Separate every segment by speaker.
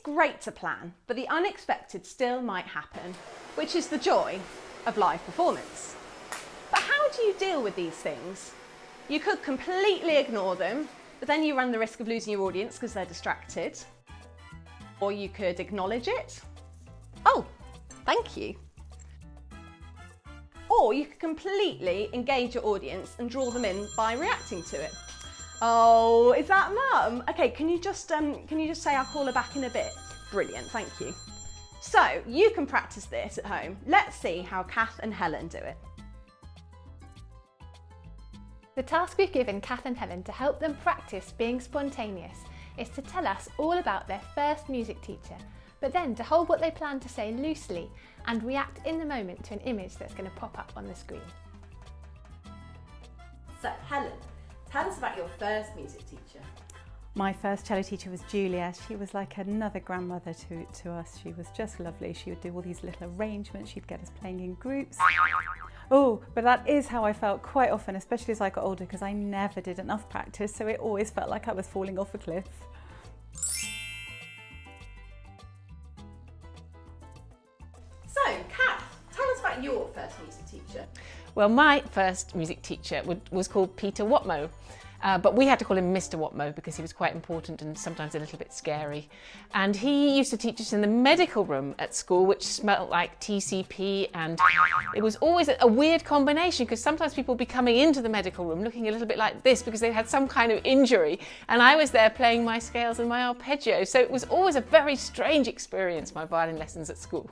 Speaker 1: great to plan, but the unexpected still might happen, which is the joy of live performance. But how do you deal with these things? You could completely ignore them, but then you run the risk of losing your audience because they're distracted. Or you could acknowledge it. Oh, thank you. Or you could completely engage your audience and draw them in by reacting to it. Oh, is that Mum? Okay, can you just say I'll call her back in a bit? Brilliant, thank you. So you can practice this at home. Let's see how Kath and Helen do it.
Speaker 2: The task we've given Kath and Helen to help them practice being spontaneous is to tell us all about their first music teacher, but then to hold what they plan to say loosely and react in the moment to an image that's going to pop up on the screen.
Speaker 1: So Helen, tell us about your first music teacher.
Speaker 3: My first cello teacher was Julia. She was like another grandmother to us. She was just lovely. She would do all these little arrangements. She'd get us playing in groups. Oh, but that is how I felt quite often, especially as I got older, because I never did enough practice, so it always felt like I was falling off a cliff.
Speaker 1: So, Kath, tell us about your first music teacher.
Speaker 4: Well, my first music teacher was called Peter Watmo, but we had to call him Mr. Watmo because he was quite important and sometimes a little bit scary. And he used to teach us in the medical room at school, which smelled like TCP, and it was always a weird combination because sometimes people would be coming into the medical room looking a little bit like this because they had some kind of injury, and I was there playing my scales and my arpeggio. So it was always a very strange experience, my violin lessons at school.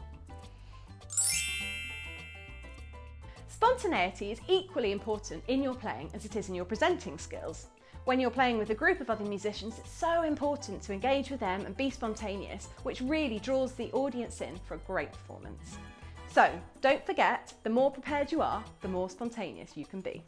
Speaker 1: Spontaneity is equally important in your playing as it is in your presenting skills. When you're playing with a group of other musicians, it's so important to engage with them and be spontaneous, which really draws the audience in for a great performance. So, don't forget, the more prepared you are, the more spontaneous you can be.